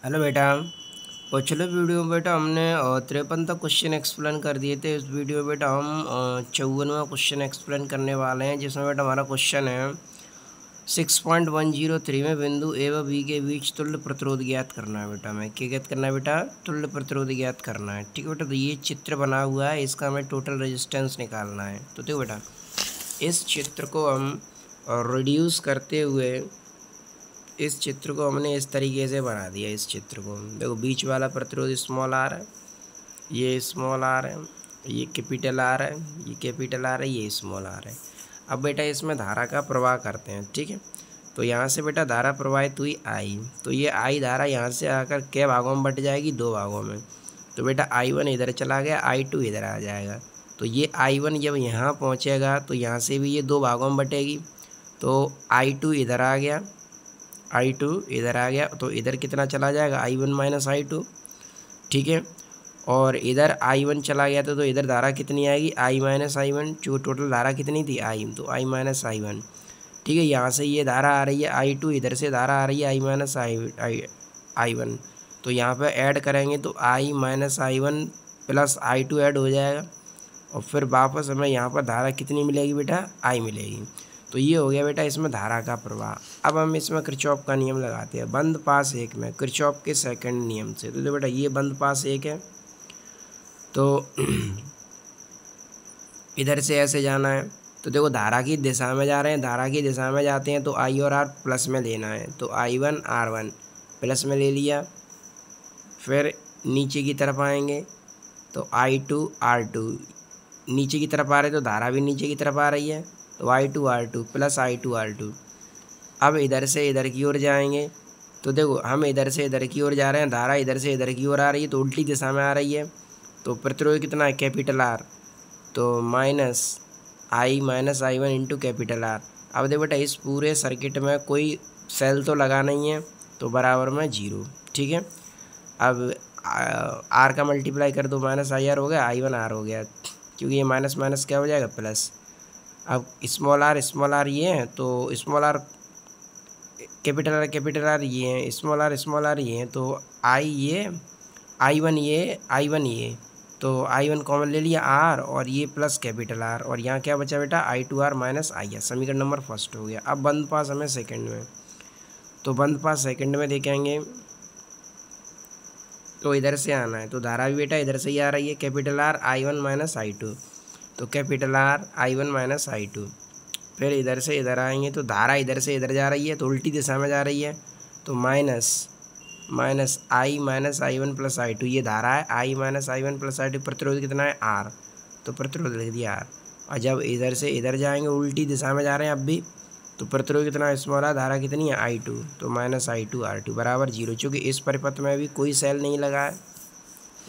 Hello बेटा। पिछले video में बेटा हमने 53 तक क्वेश्चन एक्सप्लेन कर दिए थे। इस वीडियो में बेटा हम 54वां क्वेश्चन एक्सप्लेन करने वाले हैं, जिसमें बेटा हमारा क्वेश्चन है 6.103 में बिंदु ए व बी के बीच तुल्य प्रतिरोध ज्ञात करना है। बेटा हमें क्या ज्ञात करना है? बेटा तुल्य प्रतिरोध ज्ञात करना है। ठीक है बेटा, तो ये चित्र बना हुआ है, इसका हमें टोटल रेजिस्टेंस निकालना है। तो देखो बेटा, इस चित्र को हम रिड्यूस करते हुए इस चित्र को हमने इस तरीके से बना दिया। इस चित्र को देखो, बीच वाला प्रतिरोध स्मॉल आर है, ये स्मॉल आर है, ये कैपिटल आर है, ये कैपिटल आर है, ये स्मॉल आर है। अब बेटा इसमें धारा का प्रवाह करते हैं। ठीक है, तो यहाँ से बेटा धारा प्रवाहित हुई आई, तो ये आई धारा यहाँ से आकर कै भागों में बट जाएगी? दो भागों में। तो बेटा I1 इधर चला गया, I2 इधर आ जाएगा। तो ये I1 जब यहाँ पहुँचेगा तो यहाँ से भी ये दो भागों में बटेगी। तो I2 इधर आ गया, I2 इधर आ गया, तो इधर कितना चला जाएगा? I1 minus I2। ठीक है, और इधर I1 चला गया तो इधर धारा कितनी आएगी? I minus I1। जो टोटल धारा कितनी थी? I, तो I माइनस I1। ठीक है, यहाँ से ये धारा आ रही है I2, इधर से धारा आ रही है I माइनस I1। तो यहाँ पे ऐड करेंगे तो I minus I1 plus I2 add हो जाएगा, और फिर वापस हमें यहाँ पर धारा कितनी मिलेगी बेटा? I मिलेगी। तो ये हो गया बेटा इसमें धारा का प्रवाह। अब हम इसमें किरचॉफ का नियम लगाते हैं बंद पास एक में, किरचॉफ के सेकंड नियम से। तो देखो बेटा, ये बंद पास एक है, तो इधर से ऐसे जाना है। तो देखो, धारा की दिशा में जा रहे हैं, धारा की दिशा में जाते हैं तो I और R प्लस में लेना है। तो I1 R1 प्लस में ले लिया। फिर नीचे की तरफ आएंगे तो I2 R2 नीचे की तरफ आ रहे, तो धारा भी नीचे की तरफ आ रही है, तो I2 R2 plus I2 R2। अब इधर से इधर की ओर जाएंगे तो देखो, हम इधर से इधर की ओर जा रहे हैं, धारा इधर से इधर की ओर आ रही है, तो उल्टी दिशा में आ रही है। तो प्रतिरोध कितना है? कैपिटल R, तो minus I minus I1 into capital R। अब देखो बेटा, इस पूरे सर्किट में कोई सेल तो लगा नहीं है, तो बराबर में 0। ठीक है, अब R का मल्टीप्लाई कर दो, माइनस IR हो गया, I1 R हो गया, क्योंकि ये माइनस माइनस क्या हो जाएगा? प्लस। अब स्मॉल आर ये है, तो स्मॉल आर कैपिटल आर ये है, स्मॉल आर ये है, तो I1 ये, तो I1 कॉमन ले लिया R, और ये प्लस कैपिटल R, और यहाँ क्या बचा बेटा? I2 R minus IR। समीकरण नंबर फर्स्ट हो गया। अब बंद पास हमें सेकंड में, तो बंद पास सेकंड में देखेंगे तो इधर से आना है, तो धारा भी बेटा इधर से ही आ रही है, capital R I1 minus I2, तो capital R I1 minus I2। फिर इधर से इधर आएंगे तो धारा इधर से इधर जा रही है, तो उल्टी दिशा में जा रही है, तो minus I minus I1 plus I2। ये धारा है I minus I1 plus I2। प्रतिरोध कितना है? R, तो प्रतिरोध लिख दिया R। और जब इधर से इधर जाएंगे, उल्टी दिशा में जा रहे हैं अब भी, तो प्रतिरोध कितना? Small r. धारा कितनी है? I2, तो माइनस I2 R2 बराबर 0। चूँकि इस परिपथ में भी कोई सेल नहीं लगा है,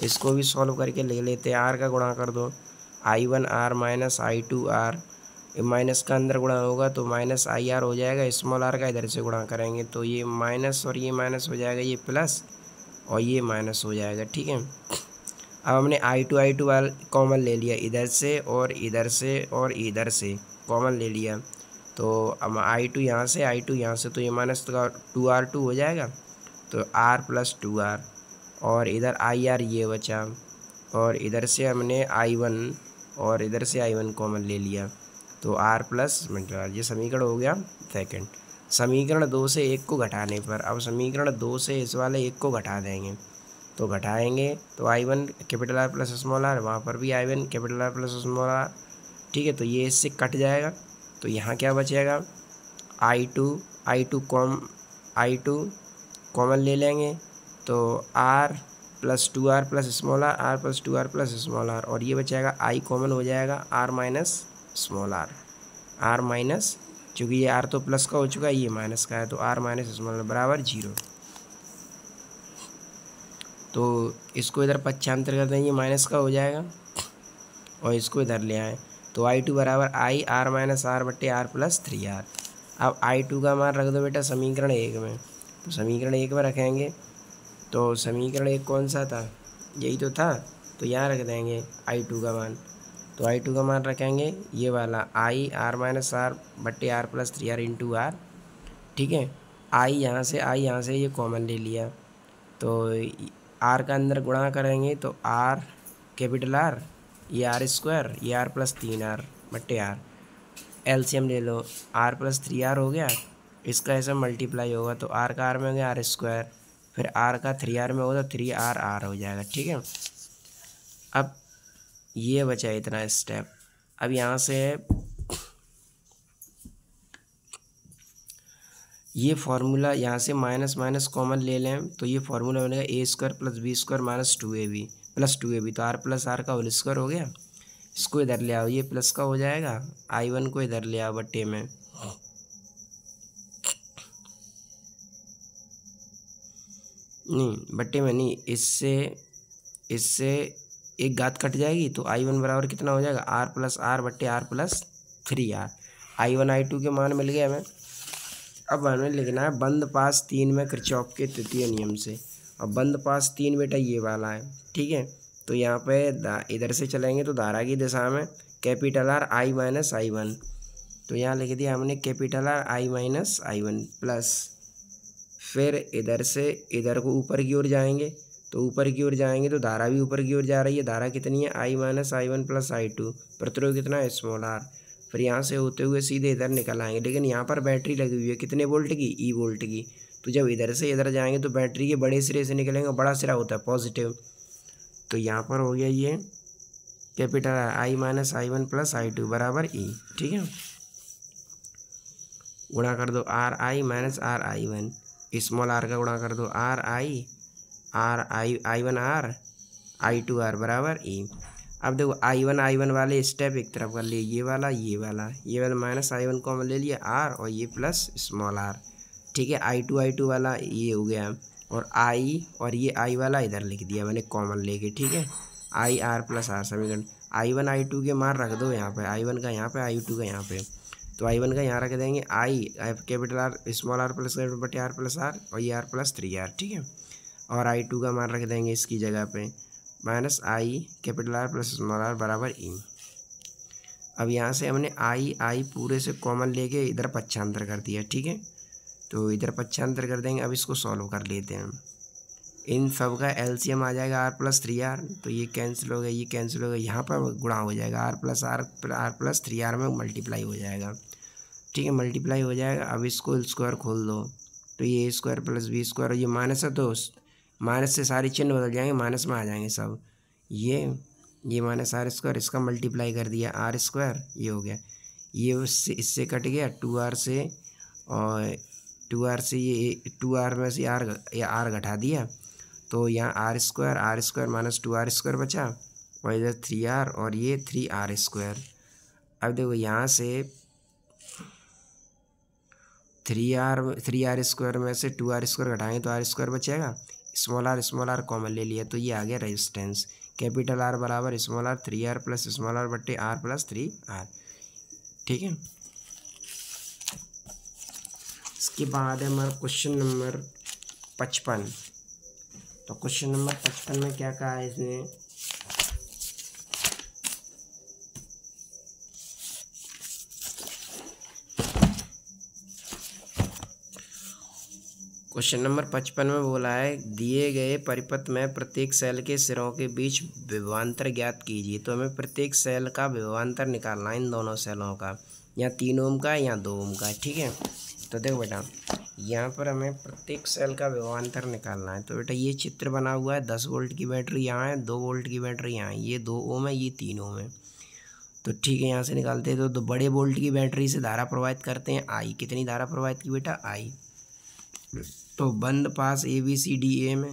इसको भी सॉल्व करके ले लेते हैं। R का गुणा कर दो, I1 R minus I2 R, minus का अंदर गुणा होगा तो माइनस IR हो जाएगा। स्मॉल आर का इधर से गुणा करेंगे तो ये माइनस और ये माइनस हो जाएगा, ये प्लस और ये माइनस हो जाएगा। ठीक है, अब हमने I2 वाल कॉमन ले लिया, इधर से और इधर से और इधर से कॉमन ले लिया, तो अब I2 यहाँ से, तो ये माइनस का 2R2 हो जाएगा, तो R प्लस 2R, और इधर IR ये बचा, और इधर से हमने I1 और इधर से I1 कॉमन ले लिया, तो R प्लस मल्टीप्लाई। ये समीकरण हो गया सेकंड। समीकरण 2 से 1 को घटाने पर, अब समीकरण 2 से इस वाले 1 को घटा देंगे, तो घटाएंगे तो I1 capital R plus small r, वहाँ पर भी I1 capital R plus small r. ठीक है, तो ये इससे कट जाएगा, तो यहाँ क्या बचेगा? I2 कॉमन ले लेंगे, तो R plus 2R plus small r, R plus 2R plus small r, और ये बचेगा I कॉमन हो जाएगा R minus small r, R minus, चूँकि ये R तो प्लस का हो चुका है, ये माइनस का है, तो R माइनस स्मॉल आर बराबर 0। तो इसको इधर पक्षांतर कर देंगे, माइनस का हो जाएगा, और इसको इधर ले आए, तो I2 बराबर I R माइनस R बट्टे R प्लस 3R। अब I2 का मान रख दो बेटा समीकरण 1 में, तो समीकरण 1 में रखेंगे, तो समीकरण 1 कौन सा था? यही तो था, तो यहाँ रख देंगे I2 का मान, तो I2 का मान रखेंगे ये वाला I R माइनस R बट्टे R plus 3R into R। ठीक है, I यहाँ से ये कॉमन ले लिया, तो आर का अंदर गुणा करेंगे तो आर कैपिटल आर, ये आर स्क्वायर, ये आर प्लस 3r बट्टे आर, एलसीएम ले लो, आर प्लस 3r हो गया, इसका ऐसा मल्टीप्लाई होगा तो आर का आर में हो गया आर स्क्वायर, फिर आर का 3r में होगा तो 3r हो जाएगा। ठीक है, अब ये बचा इतना स्टेप। अब यहाँ से ये फार्मूला यहाँ से माइनस माइनस कॉमन ले लें तो ये फार्मूला बनेगा A square plus B square minus 2ab plus 2ab, तो आर प्लस आर का होल स्क्वायर हो गया। इसको इधर ले आओ, ये प्लस का हो जाएगा, I1 को इधर ले आओ बट्टे में, नहीं बट्टे में नहीं, इससे एक घात कट जाएगी तो I1 बराबर कितना हो जाएगा, आर प्लस आर बट्टे R plus 3r। I1 I2 के मान मिल गए हमें। अब हमें लिखना है बंद पास 3 में किरचॉफ के तृतीय नियम से, और बंद पास 3 बेटा ये वाला है। ठीक है, तो यहाँ पे इधर से चलेंगे तो धारा की दिशा में capital R I minus I1, तो यहाँ लिख दिया हमने capital R I minus I1 plus, फिर इधर से इधर को ऊपर की ओर जाएंगे तो ऊपर की ओर जाएंगे तो धारा भी ऊपर की ओर जा रही है, धारा कितनी है I minus I1 plus I2, प्रतिरोध कितना है स्मॉल r, फिर यहाँ से होते हुए सीधे इधर निकल आएंगे, लेकिन यहाँ पर बैटरी लगी हुई है कितने वोल्ट की, ई वोल्ट की, तो जब इधर से इधर जाएंगे तो बैटरी के बड़े सिरे से निकलेंगे, बड़ा सिरा होता है पॉजिटिव, तो यहाँ पर हो गया ये capital I minus I1 plus I2 बराबर ई। ठीक है, गुणा कर दो R I minus R I1, small r का गुणा कर दो R I I1 are I2 are बराबर ई। अब देखो I1 वाले स्टेप एक तरफ कर लिए, ये वाला माइनस I1 कॉमन ले लिया आर, और ये प्लस स्मॉल आर। ठीक है, I2 वाला ये हो गया, और I और ये I वाला इधर लिख दिया मैंने कॉमन लेके। ठीक है, I R प्लस आर समीकरण, I1 I2 के मान रख दो यहाँ पे, I1 का यहाँ पे, I2 का यहाँ पे, तो I1 का यहाँ रख देंगे I capital R small r plus बटे आर प्लस आर, और ये आर प्लस 3r। ठीक है, और I2 का मान रख देंगे इसकी जगह पे minus I capital R plus small r बराबर ई। अब यहाँ से हमने I पूरे से कॉमन लेके इधर पक्षांतर कर दिया। ठीक है, तो इधर पक्षांतर कर देंगे। अब इसको सॉल्व कर लेते हैं, इन सब का एलसीएम आ जाएगा आर प्लस 3r, तो ये कैंसिल हो गया, ये कैंसिल हो गया, यहाँ पर गुणा हो जाएगा आर प्लस 3r में मल्टीप्लाई हो जाएगा। ठीक है, मल्टीप्लाई हो जाएगा। अब इसको स्क्वायर खोल दो तो ये ए स्क्वायर प्लस बी स्क्वायर, ये माइनस है तो माइनस से सारे चिन्ह बदल जाएंगे, माइनस में आ जाएंगे सब, ये माइनस आर स्क्वायर, इसका मल्टीप्लाई कर दिया आर स्क्वायर, ये हो गया, ये इससे कट गया 2r से, और 2r से ये 2r में से आर घटा दिया, तो यहाँ are square minus 2r square बचा, और इधर 3r और ये 3r स्क्वायर। अब देखो यहाँ से 3r स्क्वायर में से 2r स्क्वायर घटाएंगे तो आर स्क्वायर बचेगा, स्मॉल आर कॉमन ले लिया, तो ये आ गया रेजिस्टेंस, कैपिटल आर बराबर small r 3r plus small r बट्टे आर प्लस 3r। ठीक है, इसके बाद है हमारा क्वेश्चन नंबर 55। तो क्वेश्चन नंबर 55 में क्या कहा है इसने, क्वेश्चन नंबर 55 में बोला है दिए गए परिपथ में प्रत्येक सेल के सिरों के बीच विभवांतर ज्ञात कीजिए। तो हमें प्रत्येक सेल का विभवांतर निकालना है, इन दोनों सेलों का, यहाँ 3 ओम का है, यहाँ 2 ओम का है। ठीक है, तो देखो बेटा यहाँ पर हमें प्रत्येक सेल का विभवांतर निकालना है। तो बेटा ये चित्र बना हुआ है, 10 वोल्ट की बैटरी यहाँ है, 2 वोल्ट की बैटरी यहाँ है, ये 2 ओम है, ये 3 ओम है। तो ठीक है, यहाँ से निकालते हैं तो बड़े वोल्ट की बैटरी से धारा प्रवाहित करते हैं आई, कितनी धारा प्रवाहित की बेटा आई। तो बंद पास ABCDA में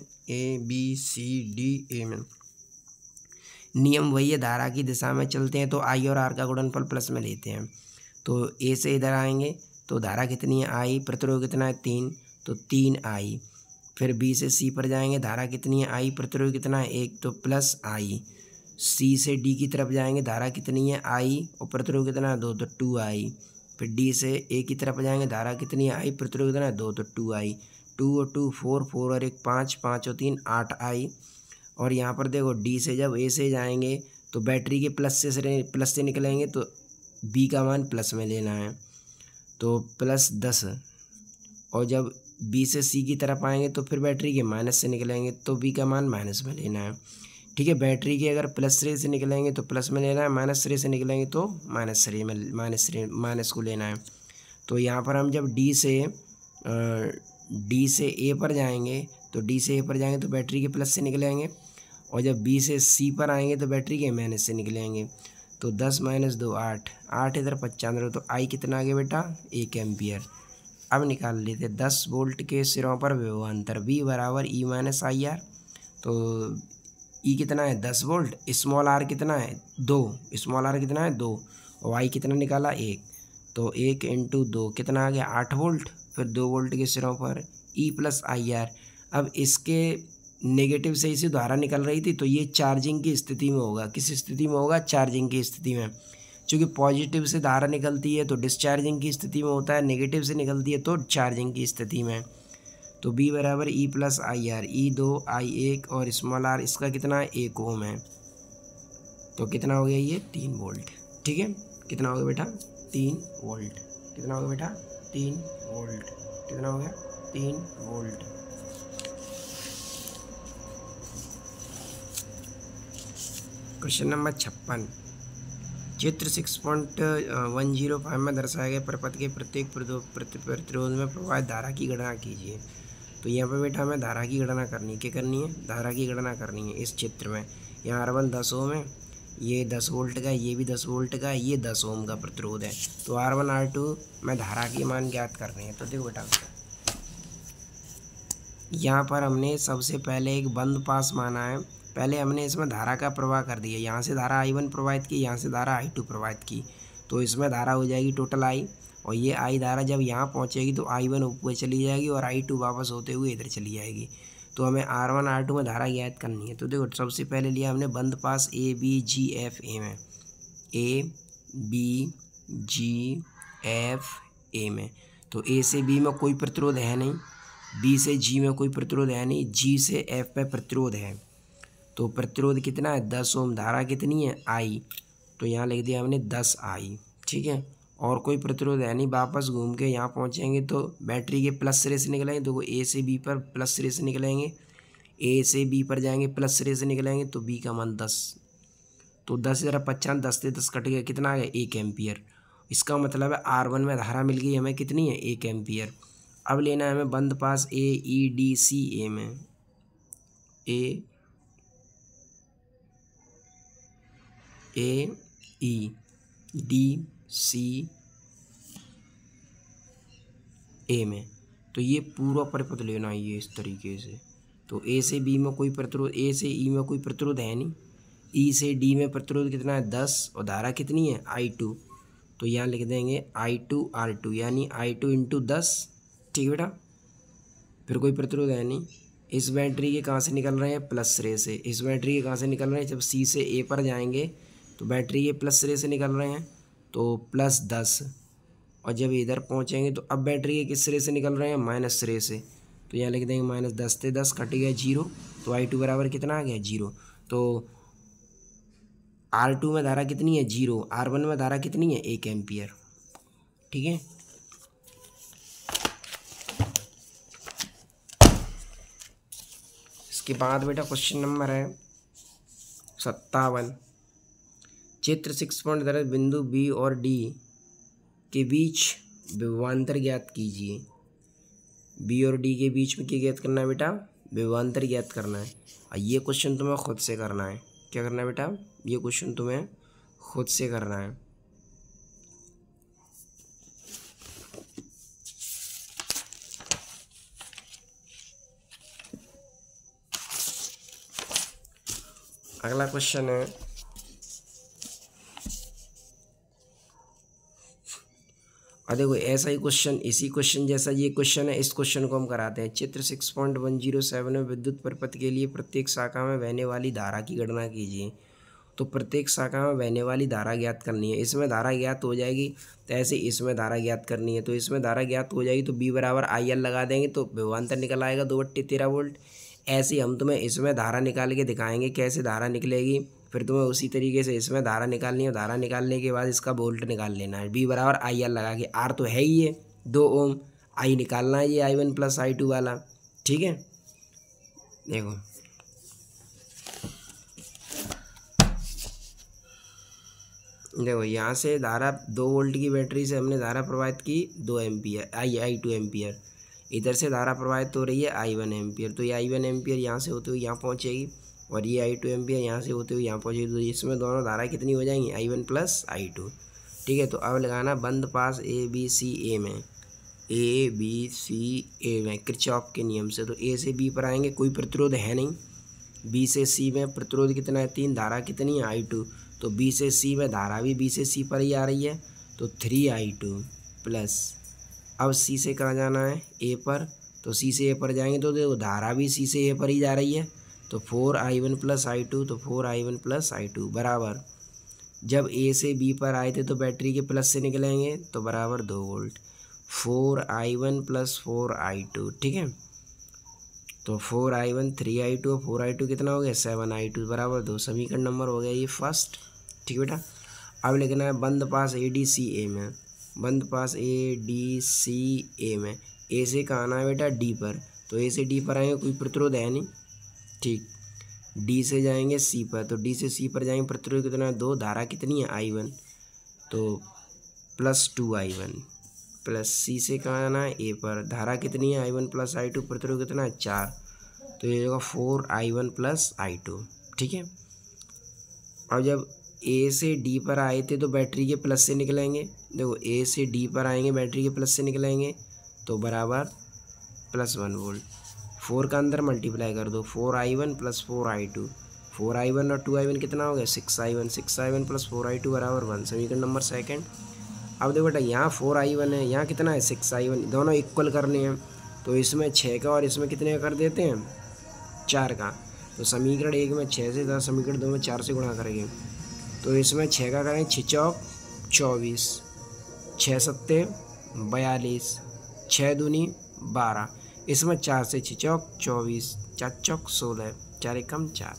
नियम वही है, धारा की दिशा में चलते हैं तो I और R का गुणनफल प्लस में लेते हैं। तो A से इधर आएंगे तो धारा कितनी है I, प्रतिरोध कितना है 3, तो 3I। फिर B से C पर जाएंगे, धारा कितनी है I, प्रतिरोध कितना है 1, तो प्लस I। C से D की तरफ जाएंगे, धारा कितनी है I और प्रतिरोध कितना है 2, तो 2I। फिर D से A की तरफ जाएंगे, धारा कितनी है I, प्रतिरोध कितना है 2, तो 2I। 2 और 2 4, 4 और 1 5, 5 और 3 8I। और यहाँ पर देखो D से जब A से जाएंगे तो बैटरी के प्लस से निकलेंगे तो B का मान प्लस में लेना है, तो प्लस 10। और जब बी से सी की तरफ आएंगे तो फिर बैटरी के माइनस से निकलेंगे, तो बी का मान माइनस में लेना है। ठीक है, बैटरी के अगर प्लस रे से निकलेंगे तो प्लस में लेना है, माइनस रे से निकलेंगे तो माइनस को लेना है। तो यहाँ पर हम जब डी से ए पर जाएंगे तो तो बैटरी के प्लस से निकलेंगे, और जब बी से सी पर आएंगे तो बैटरी के माइनस से निकलेंगे। तो 10 - 2 8, 8 इधर 95, तो आई कितना आ गया बेटा 1 एम्पियर। अब निकाल लेते 10 वोल्ट के सिरों पर विभवांतर V बराबर E - IR। तो E कितना है 10 वोल्ट, स्मॉल r कितना है 2, स्मॉल r कितना है 2, और y कितना निकाला 1, तो 1 × 2 कितना आ गया 8 वोल्ट। फिर 2 वोल्ट के सिरों पर E + IR। अब इसके नेगेटिव से इसी धारा निकल रही थी, तो ये चार्जिंग की स्थिति में होगा। किस स्थिति में होगा, चार्जिंग की स्थिति में। चूँकि पॉजिटिव से धारा निकलती है तो डिस्चार्जिंग की स्थिति में होता है, नेगेटिव से निकलती है तो चार्जिंग की स्थिति में। तो B बराबर E + IR, E 2 I 1 और स्मॉल r इसका कितना है 1 ओम है, तो कितना हो गया ये 3 वोल्ट। ठीक है, कितना हो गया बेटा 3 वोल्ट। कितना हो गया बेटा 3 वोल्ट। कितना हो गया 3 वोल्ट। क्वेश्चन नंबर 56, चित्र 6.105 में दर्शाए गए परपथ के प्रत्येक प्रतिरोध में प्रवाहित धारा की गणना कीजिए। तो यहाँ पे बेटा हमें धारा की गणना करनी है। क्या करनी है, धारा की गणना करनी है। इस चित्र में यहाँ R1 10 ओम है, ये 10 वोल्ट का है, ये भी 10 वोल्ट का है, ये 10 ओम का प्रतिरोध है। तो R1 R2 में धारा की मान ज्ञात करनी है। तो देखो बेटा यहाँ पर हमने सबसे पहले एक बंद पास माना है। पहले हमने इसमें धारा का प्रवाह कर दिया, यहाँ से धारा I1 प्रवाहित की, यहाँ से धारा I2 प्रवाहित की, तो इसमें धारा हो जाएगी टोटल I, और ये I धारा जब यहाँ पहुँचेगी तो I1 ऊपर चली जाएगी और I2 वापस होते हुए इधर चली जाएगी। तो हमें R1 R2 में धारा ज्ञात करनी है। तो देखो सबसे पहले लिया हमने बंद पास A B G F A में, A B G F A में। तो A से B में कोई प्रतिरोध है नहीं, B से G में कोई प्रतिरोध है नहीं, G से F पे प्रतिरोध है। तो प्रतिरोध कितना है 10 ओम, धारा कितनी है I, तो यहाँ लिख दिया हमने 10 I। ठीक है, और कोई प्रतिरोध है नहीं। वापस घूम के यहाँ पहुँचेंगे तो बैटरी के प्लस सिरे से निकलेंगे, तो A से B पर प्लस सिरे से निकलेंगे, A से B पर जाएंगे प्लस सिरे से निकलेंगे, तो B का मान 10। तो 10 × 55, 10 से 10 कट गया, कितना आ गया 1 एम्पियर। इसका मतलब है R1 में धारा मिल गई हमें कितनी है 1 एम्पियर। अब लेना है हमें बंद पास A E D C A में, A E D C A में। तो ये पूरा परिपथ लेना है ये इस तरीके से। तो A से B में कोई प्रतिरोध, A से E में कोई प्रतिरोध है नहीं, E से D में प्रतिरोध कितना है 10, और धारा कितनी है I2। तो यहाँ लिख देंगे I2 R2 यानी I2 × 10। ठीक है बेटा, फिर कोई प्रतिरोध है नहीं। इस बैटरी के कहाँ से निकल रहे हैं प्लस रे से, इस बैटरी के कहाँ से निकल रहे हैं, जब C से A पर जाएंगे तो बैटरी के प्लस रे से निकल रहे हैं, तो +10, और जब इधर पहुंचेंगे तो अब बैटरी के किस सिरे से निकल रहे हैं माइनस सिरे से। तो यहाँ लिख देंगे -10 से 10 कट गया 0, तो I2 बराबर कितना आ गया 0। तो R2 में धारा कितनी है 0, R1 में धारा कितनी है 1 एम्पियर। ठीक है, इसके बाद बेटा क्वेश्चन नंबर है 57, चित्र 6.10 बिंदु B और D के बीच विभवांतर ज्ञात कीजिए। B और D के बीच में क्या ज्ञात करना है बेटा, विभवांतर ज्ञात करना है। और ये क्वेश्चन तुम्हें खुद से करना है। क्या करना है बेटा, ये क्वेश्चन तुम्हें खुद से करना है। अगला क्वेश्चन है और देखो ऐसा ही क्वेश्चन, इसी क्वेश्चन जैसा ये क्वेश्चन है, इस क्वेश्चन को हम कराते हैं। चित्र 6.107 में विद्युत परिपथ के लिए प्रत्येक शाखा में बहने वाली धारा की गणना कीजिए। तो प्रत्येक शाखा में बहने वाली धारा ज्ञात करनी है। इसमें धारा ज्ञात हो जाएगी तो ऐसे इसमें धारा ज्ञात करनी है। तो इसमें धारा ज्ञात हो जाएगी तो B बराबर IL लगा देंगे तो विभवांतर निकल आएगा 2/13 वोल्ट। ऐसे ही हम तुम्हें इसमें धारा निकाल के दिखाएंगे कैसे धारा निकलेगी, फिर तुम्हें उसी तरीके से इसमें धारा निकालनी है। धारा निकालने के बाद इसका वोल्ट निकाल लेना है। B बराबर IL लगा के, R तो है ही है 2 ओम, आई निकालना है, ये I1 प्लस I2 वाला। ठीक है, देखो यहाँ से धारा 2 वोल्ट की बैटरी से हमने धारा प्रवाहित की 2 एम्पियर I2 एम्पियर, इधर से धारा प्रवाहित हो रही है I1 एम्पियर। तो ये I1 एम्पियर यहाँ से होते हुए यहाँ पहुँचेगी और ये I2 एम्पियर यहाँ से होते हुए यहाँ पहुँचेगी। तो इसमें दोनों धारा कितनी हो जाएंगी, I1 प्लस I2। ठीक है, तो अब लगाना बंद पास ABC में, ABC में किरचॉफ के नियम से। तो A से B पर आएंगे, कोई प्रतिरोध है नहीं। B से C में प्रतिरोध कितना है, 3, धारा कितनी है I2। तो B से C में धारा भी B से C पर ही आ रही है, तो 3I2 प्लस, अब C से कहाँ जाना है, A पर। तो C से A पर जाएंगे तो देखो धारा भी C से A पर ही जा रही है, तो 4I1 प्लस I2, तो 4I1 प्लस I2 बराबर, जब A से B पर आए थे तो बैटरी के प्लस से निकलेंगे तो बराबर 2 वोल्ट, 4I1 प्लस 4I2। ठीक है, तो 4I1 3I2, 4I2 कितना हो गया 7I2 बराबर 2। समीकरण नंबर हो गया ये फर्स्ट। ठीक है बेटा, अब लिखना है बंद पास ADCA में, बंद पास ADCA में A से कहाँ आना है बेटा D पर। तो A से D पर आएंगे, कोई प्रतिरोध है नहीं। ठीक, D से जाएंगे C पर, तो D से C पर जाएंगे, प्रतिरोध कितना है 2, धारा कितनी है I1, तो प्लस 2I1 प्लस C से कहाँ आना है A पर, धारा कितनी है I1 प्लस I2, प्रतिरोध कितना है 4, तो ये होगा 4I1 प्लस I2। ठीक है, अब जब A से D पर आए थे तो बैटरी के प्लस से निकलेंगे, देखो A से D पर आएंगे बैटरी के प्लस से निकलेंगे तो बराबर प्लस 1 वोल्ट, 4 का अंदर मल्टीप्लाई कर दो, 4I1 प्लस 4I2, 4I1 और 2I1 कितना हो गया 6I1, 6I1 प्लस 4I2 बराबर 1। समीकरण नंबर सेकंड। अब देखो बेटा यहाँ 4I1 है, यहाँ कितना है 6I1, दोनों इक्वल करने हैं, तो इसमें 6 का और इसमें कितने का कर देते हैं 4 का। तो समीकरण 1 में 6 से 10, समीकरण 2 में 4 से गुणा करेंगे, तो इसमें 6 का करेंगे 6 चौक 24, 6 सत्ते 42, 6 दूनी 12, इसमें 4 से 6 चौक 24, 4 चौक 16, 4 एकम 4,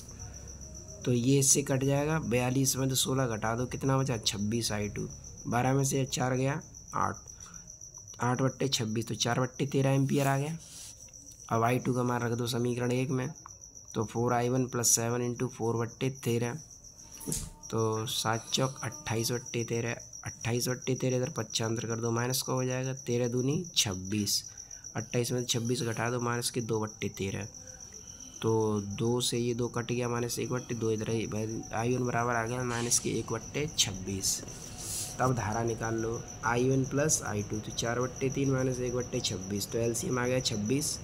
तो ये इससे कट जाएगा। 42 में तो 16 घटा दो, कितना बचा 26I2, 12 में से 4 गया 8, 8 बट्टे 26, तो 4 बट्टे 13 एम्पियर आ गया। अब I2 का मान रख दो समीकरण 1 में, तो 4I1 प्लस 7 इंटू 4 बट्टे 13, तो 7 चौक 28 बट्टे 13, 28 बट्टे 13 इधर 55 कर दो, माइनस का हो जाएगा 13 दूनी 26, 28 में 26 घटा दो, माइनस के 2 बट्टे 13, तो 2 से ये 2 कट गया, माइनस 1 बट्टे 2 इधर I1 बराबर आ गया माइनस के 1 बट्टे 26। तब धारा निकाल लो I1 प्लस I2, तो 4 बट्टे 3 माइनस 1 बट्टे 26, तो LCM आ गया 26,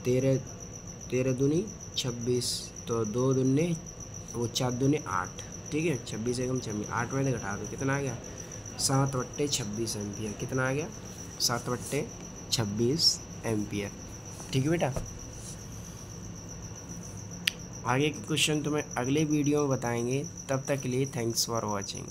13 दूनी 26, तो 2 दूनी वो 4 दूनी 8। ठीक है, 26 एकम 26, 8 में से घटा दो, कितना आ गया 7 बट्टे 26 एम्पियर, कितना आ गया 7 बट्टे 26 एम्पियर। ठीक है बेटा, आगे के क्वेश्चन तुम्हें अगले वीडियो में बताएंगे, तब तक के लिए थैंक्स फॉर वॉचिंग।